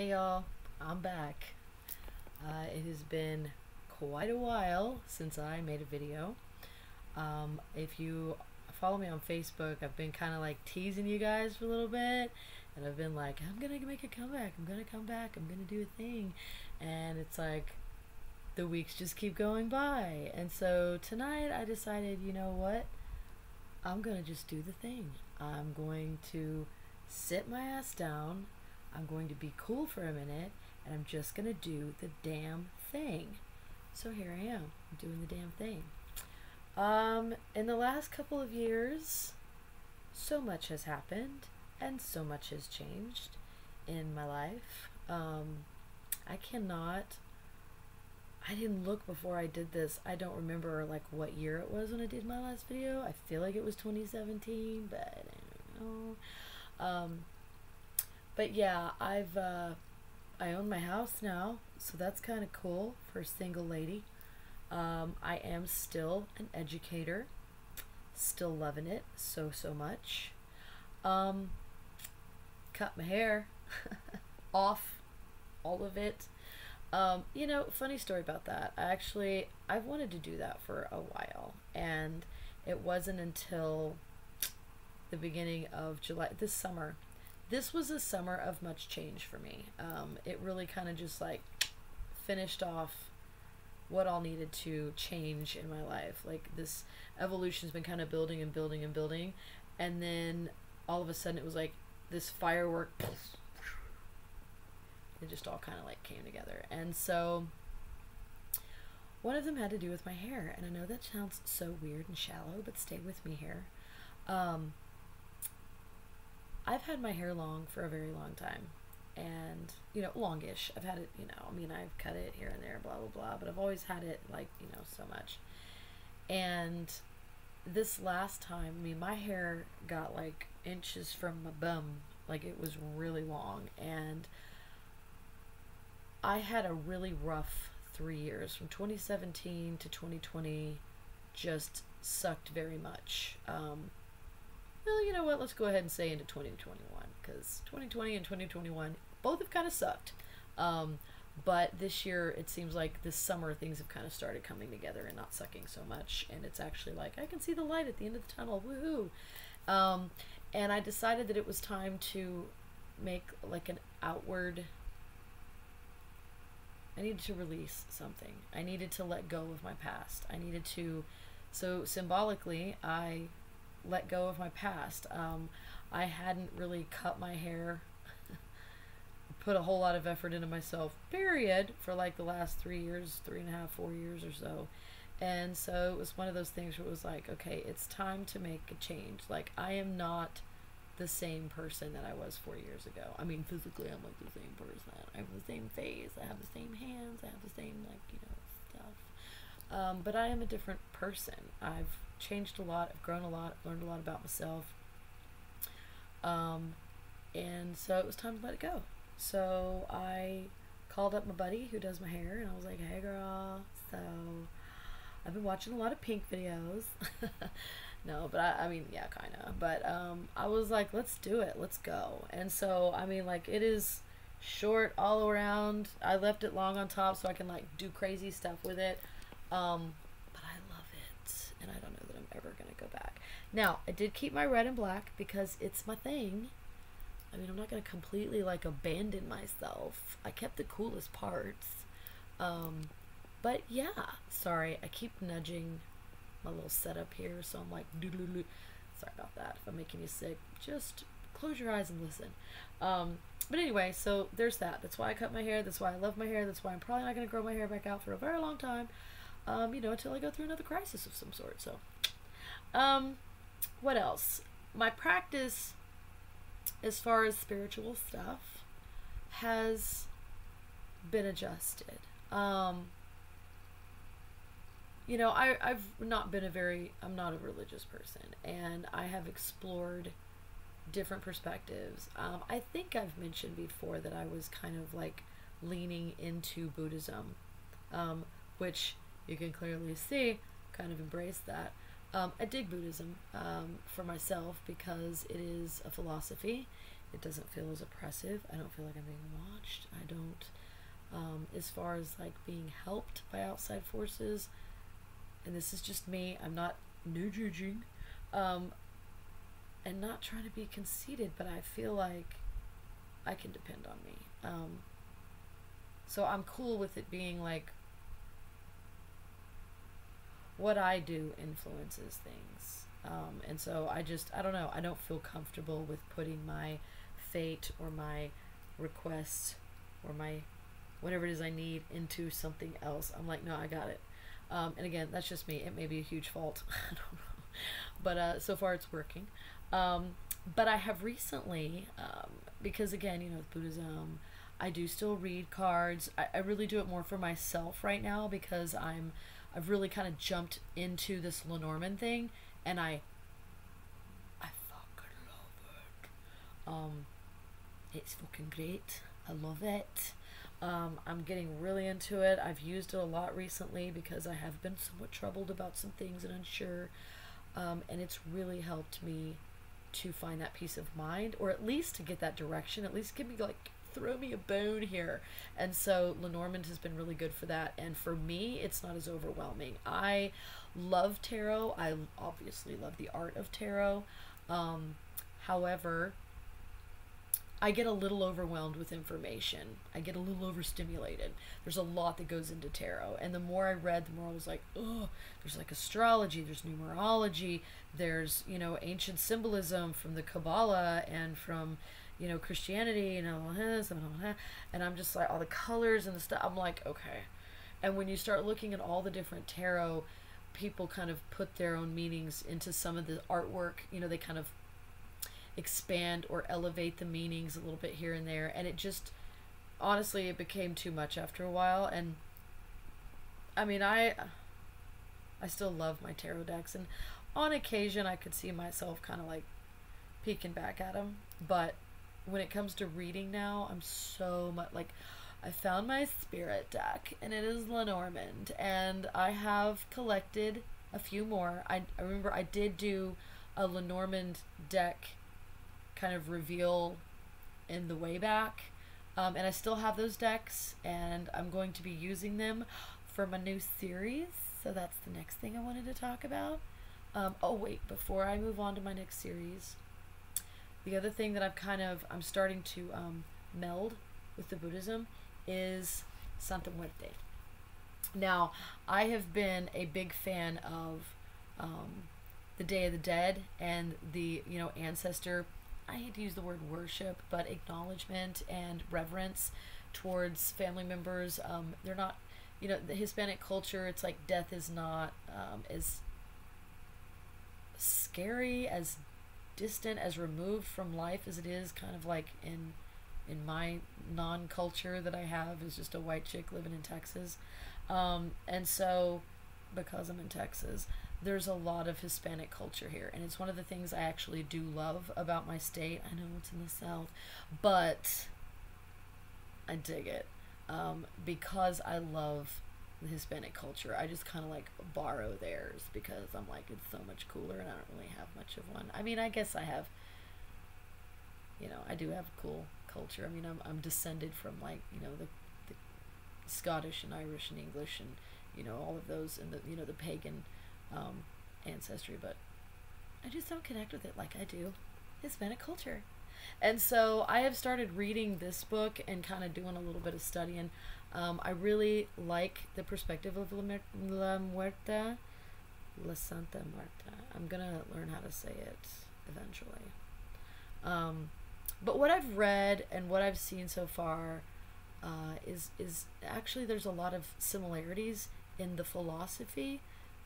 Hey y'all, I'm back. It has been quite a while since I made a video. If you follow me on Facebook, I've been kind of like teasing you guys for a little bit, and I've been like, I'm gonna make a comeback, I'm gonna come back, I'm gonna do a thing, and it's like the weeks just keep going by. And so tonight I decided, you know what? I'm gonna just do the thing. I'm going to sit my ass down. I'm going to be cool for a minute, and I'm just gonna do the damn thing. So here I am, doing the damn thing. In the last couple of years, so much has happened, and so much has changed in my life. I didn't look before I did this. I don't remember like what year it was when I did my last video. I feel like it was 2017, but I don't know. But yeah, I own my house now, so that's kind of cool for a single lady. I am still an educator, still loving it so much. Cut my hair off, all of it. You know, funny story about that. I've wanted to do that for a while, and it wasn't until the beginning of July, this summer. This was a summer of much change for me. It really kind of just like finished off what all needed to change in my life. Like this evolution's been kind of building and building and building, and then all of a sudden it was like this firework. It just all kind of like came together. And so one of them had to do with my hair, and I know that sounds so weird and shallow, but stay with me here. I've had my hair long for a very long time, and you know, longish. I've had it, you know, I mean, I've cut it here and there, blah blah blah, but I've always had it like, you know, so much. And this last time, I mean, my hair got like inches from my bum, like it was really long, and I had a really rough 3 years from 2017 to 2020. Just sucked very much. Well, you know what? Let's go ahead and say into 2021, because 2020 and 2021 both have kind of sucked. But this year, it seems like this summer things have kind of started coming together and not sucking so much. And it's actually like I can see the light at the end of the tunnel. Woohoo! And I decided that it was time to make like an outward. I needed to release something. I needed to let go of my past. I needed to, so symbolically, I let go of my past. I hadn't really cut my hair, put a whole lot of effort into myself, period, for like the last 3 years, 3.5, 4 years or so. And so it was one of those things where it was like, okay, it's time to make a change. Like, I am not the same person that I was 4 years ago. I mean, physically, I'm like the same person. I have the same face. I have the same hands. I have the same, like, you know, stuff. But I am a different person. I've changed a lot. I've grown a lot. I've learned a lot about myself. And so it was time to let it go. So I called up my buddy who does my hair, and I was like, hey girl, so I've been watching a lot of Pink videos. No, but I mean, yeah, kind of. But I was like, let's do it. Let's go. And so, I mean, like, it is short all around. I left it long on top so I can, like, do crazy stuff with it. But I love it. And I don't know that I'm ever going to go back. Now, I did keep my red and black because it's my thing. I mean, I'm not going to completely, like, abandon myself. I kept the coolest parts. But, yeah. Sorry, I keep nudging my little setup here, so I'm like, doo-doo-doo. Sorry about that. If I'm making you sick, just close your eyes and listen. But anyway, so there's that. That's why I cut my hair. That's why I love my hair. That's why I'm probably not going to grow my hair back out for a very long time. You know, until I go through another crisis of some sort. So, what else? My practice, as far as spiritual stuff, has been adjusted. You know, I'm not a religious person, and I have explored different perspectives. I think I've mentioned before that I was kind of like leaning into Buddhism, which you can clearly see, kind of embrace that. I dig Buddhism for myself because it is a philosophy. It doesn't feel as oppressive. I don't feel like I'm being watched. I don't, as far as like being helped by outside forces, and this is just me, I'm not no judging, and not trying to be conceited, but I feel like I can depend on me. So I'm cool with it being like what I do influences things. And so I don't know, I don't feel comfortable with putting my fate or my requests or my whatever it is I need into something else. I'm like, no, I got it. And again, that's just me. It may be a huge fault. I don't know. But so far it's working. But I have recently, because again, you know, with Buddhism, I do still read cards. I really do it more for myself right now because I've really kind of jumped into this Lenormand thing, and I fucking love it. It's fucking great. I love it. I'm getting really into it. I've used it a lot recently because I have been somewhat troubled about some things and unsure, and it's really helped me to find that peace of mind, or at least to get that direction, at least give me like, throw me a bone here. And so Lenormand has been really good for that, and for me it's not as overwhelming. I love tarot. I obviously love the art of tarot. However, I get a little overwhelmed with information. I get a little overstimulated. There's a lot that goes into tarot, and the more I read, the more I was like, oh, there's like astrology, there's numerology, there's, you know, ancient symbolism from the Kabbalah and from, you know, Christianity and all this and all that. And I'm just like, all the colors and the stuff. I'm like, okay. And when you start looking at all the different tarot, people kind of put their own meanings into some of the artwork. You know, they kind of expand or elevate the meanings a little bit here and there, and it just, honestly, it became too much after a while. And I mean, I still love my tarot decks, and on occasion I could see myself kind of like peeking back at them, but when it comes to reading now, I'm so much like, I found my spirit deck, and it is Lenormand, and I have collected a few more. I remember I did do a Lenormand deck kind of reveal in the way back, and I still have those decks, and I'm going to be using them for my new series, so that's the next thing I wanted to talk about. Oh wait, before I move on to my next series, the other thing that I'm starting to meld with the Buddhism is Santa Muerte. Now, I have been a big fan of the Day of the Dead and the, you know, ancestor, I hate to use the word worship, but acknowledgement and reverence towards family members. They're not, you know, the Hispanic culture, it's like death is not as scary, as distant, as removed from life as it is kind of like in my non-culture that I have as just a white chick living in Texas. And so, because I'm in Texas, there's a lot of Hispanic culture here, and it's one of the things I actually do love about my state. I know it's in the South, but I dig it, because I love the Hispanic culture. I just kind of like borrow theirs because I'm like, it's so much cooler, and I don't really have much of one. I mean, I guess I have, you know, I do have cool culture. I mean, I'm descended from, like, you know, the Scottish and Irish and English and, you know, all of those, and the, you know, the pagan ancestry, but I just don't connect with it like I do Hispanic culture. And so I have started reading this book and kind of doing a little bit of studying. I really like the perspective of La Muerta, La Santa Muerta. I'm gonna learn how to say it eventually. But what I've read and what I've seen so far is actually, there's a lot of similarities in the philosophy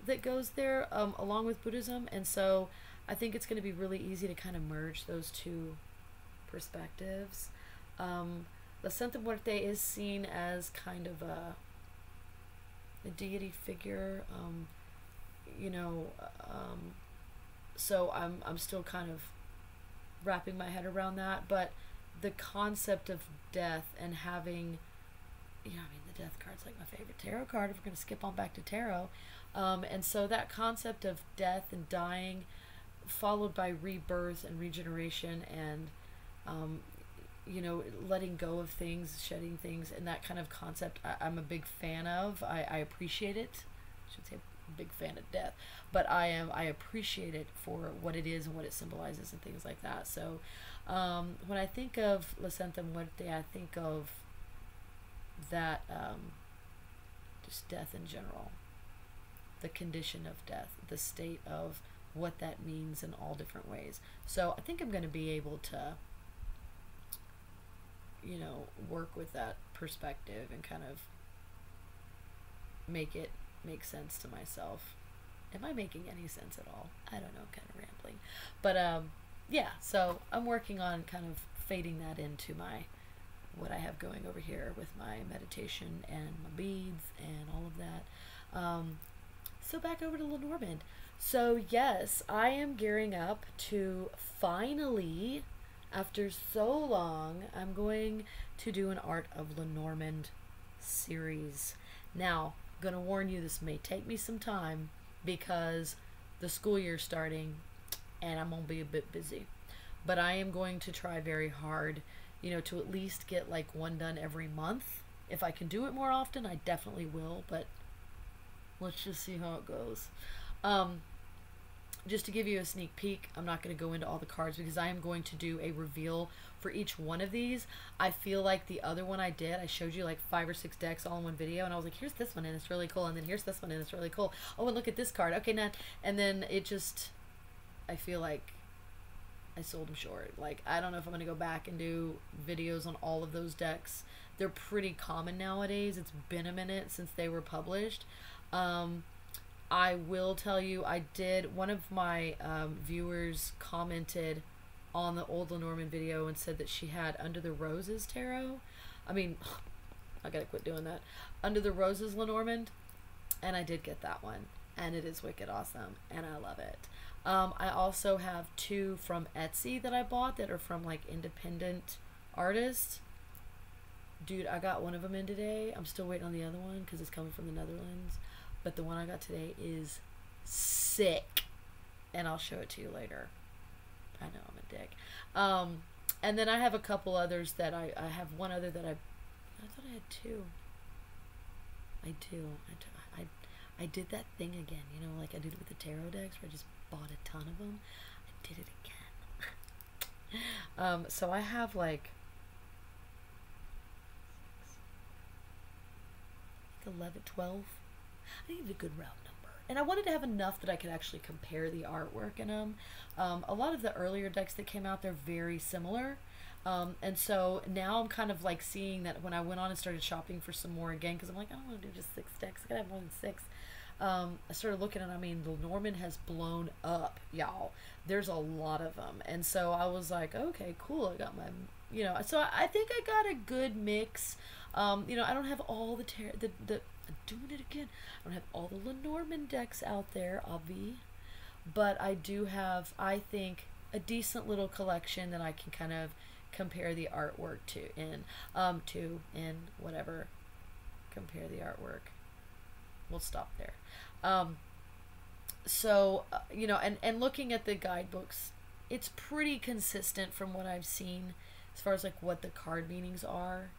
that goes there, along with Buddhism, and so I think it's going to be really easy to kind of merge those two perspectives. La Santa Muerte is seen as kind of a deity figure, you know, so I'm still kind of wrapping my head around that, but the concept of death and having, you know, I mean, the death card's like my favorite tarot card if we're going to skip on back to tarot. And so that concept of death and dying, followed by rebirth and regeneration and um, you know, letting go of things, shedding things, and that kind of concept I'm a big fan of. I appreciate it. I should say big fan of death, but I appreciate it for what it is and what it symbolizes and things like that. So when I think of La Santa Muerte, I think of that, just death in general, the condition of death, the state of what that means in all different ways. So I think I'm going to be able to, you know, work with that perspective and kind of make it make sense to myself. Am I making any sense at all? I don't know, I'm kind of rambling. But yeah, so I'm working on kind of fading that into my, what I have going over here with my meditation and my beads and all of that. So back over to Lenormand. So yes, I am gearing up to finally, after so long, I'm going to do an Art of Lenormand series. Now, I'm going to warn you, this may take me some time because the school year's starting and I'm going to be a bit busy. But I am going to try very hard, you know, to at least get like one done every month. If I can do it more often, I definitely will, but let's just see how it goes. Just to give you a sneak peek, I'm not going to go into all the cards because I am going to do a reveal for each one of these. I feel like the other one I did, I showed you like 5 or 6 decks all in one video, and I was like, here's this one and it's really cool, and then here's this one and it's really cool. Oh, and look at this card. Okay, now, and then it just, I feel like I sold them short. Like, I don't know if I'm going to go back and do videos on all of those decks. They're pretty common nowadays. It's been a minute since they were published. I will tell you, I did, one of my viewers commented on the old Lenormand video and said that she had Under the Roses tarot. I mean, I gotta quit doing that. Under the Roses Lenormand, and I did get that one, and it is wicked awesome, and I love it. I also have 2 from Etsy that I bought that are from like independent artists. Dude, I got one of them in today. I'm still waiting on the other one because it's coming from the Netherlands. But the one I got today is sick. And I'll show it to you later. I know, I'm a dick. And then I have a couple others that I have one other that I thought I had 2. I do. I did that thing again, you know, like I did with the tarot decks where I just bought a ton of them. I did it again. So I have like 11, 12. I need a good round number. And I wanted to have enough that I could actually compare the artwork in them. A lot of the earlier decks that came out, they're very similar. And so now I'm kind of like seeing that when I went on and started shopping for some more again, because I'm like, I don't want to do just 6 decks. I gotta have more than 6. I started looking and I mean, Lenormand has blown up, y'all. There's a lot of them. And so I was like, okay, cool. I got my, you know, so I think I got a good mix. You know, I don't have all the I'm doing it again. I don't have all the Lenormand decks out there, obvi, but I do have, I think, a decent little collection that I can kind of compare the artwork to in whatever. Compare the artwork. We'll stop there. So you know, and looking at the guidebooks, it's pretty consistent from what I've seen as far as like what the card meanings are.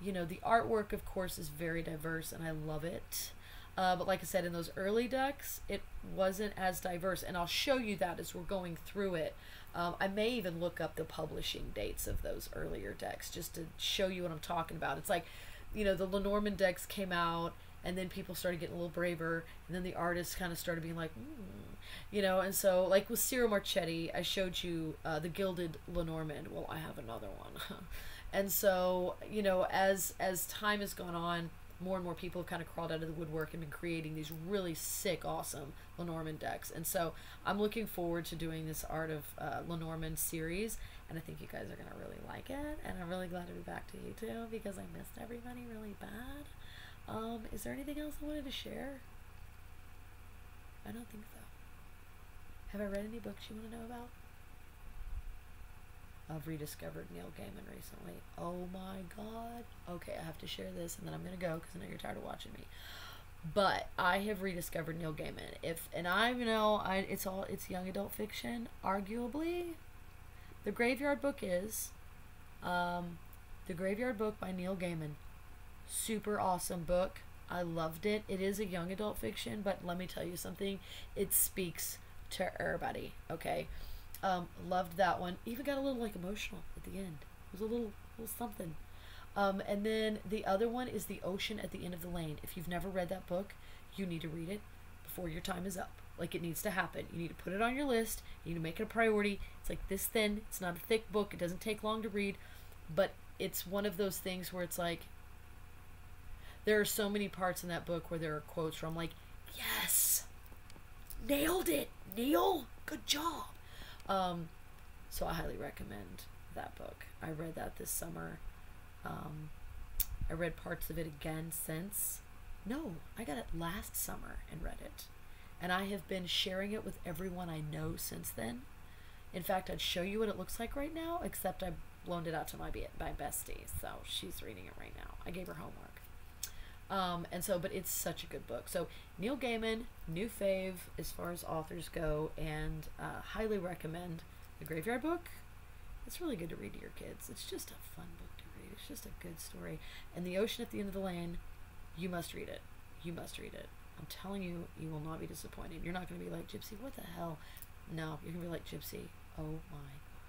You know, the artwork, of course, is very diverse, and I love it. But like I said, in those early decks, it wasn't as diverse, and I'll show you that as we're going through it. I may even look up the publishing dates of those earlier decks just to show you what I'm talking about. It's like, you know, the Lenormand decks came out, and then people started getting a little braver, and then the artists kind of started being like, you know, and so, like with Ciro Marchetti, I showed you the Gilded Lenormand. Well, I have another one. And so, you know, as time has gone on, more and more people have kind of crawled out of the woodwork and been creating these really sick, awesome Lenormand decks. And so I'm looking forward to doing this Art of Lenormand series, and I think you guys are going to really like it, and I'm really glad to be back to YouTube because I missed everybody really bad. Is there anything else I wanted to share? I don't think so. Have I read any books you want to know about? I've rediscovered Neil Gaiman recently. Oh my god. Okay, I have to share this and then I'm gonna go because I know you're tired of watching me. But I have rediscovered Neil Gaiman. It's young adult fiction, arguably The Graveyard Book is The Graveyard Book by Neil Gaiman. Super awesome book. I loved it. It is a young adult fiction, but let me tell you something. It speaks to everybody. Okay. Loved that one. Even got a little like emotional at the end. It was a little something. And then the other one is The Ocean at the End of the Lane. If you've never read that book, you need to read it before your time is up. Like, it needs to happen. You need to put it on your list. You need to make it a priority. It's like this thin. It's not a thick book. It doesn't take long to read. But it's one of those things where it's like, there are so many parts in that book where there are quotes where I'm like, yes, nailed it, Neil, good job. So I highly recommend that book. I read that this summer. I read parts of it again since. No, I got it last summer and read it. And I have been sharing it with everyone I know since then. In fact, I'd show you what it looks like right now, except I loaned it out to my bestie, so she's reading it right now. I gave her homework. But it's such a good book. So Neil Gaiman, new fave as far as authors go, and highly recommend The Graveyard Book. It's really good to read to your kids. It's just a fun book to read. It's just a good story. And The Ocean at the End of the Lane, you must read it. You must read it. I'm telling you, you will not be disappointed. You're not going to be like, Gypsy, what the hell? No, you're going to be like, Gypsy, oh my God.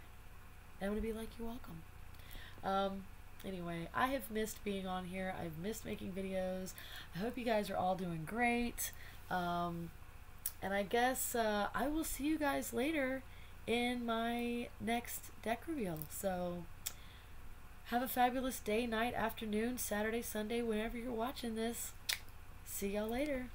And I'm going to be like, you're welcome. Anyway, I have missed being on here. I've missed making videos. I hope you guys are all doing great. And I guess I will see you guys later in my next deck reveal. So have a fabulous day, night, afternoon, Saturday, Sunday, whenever you're watching this. See y'all later.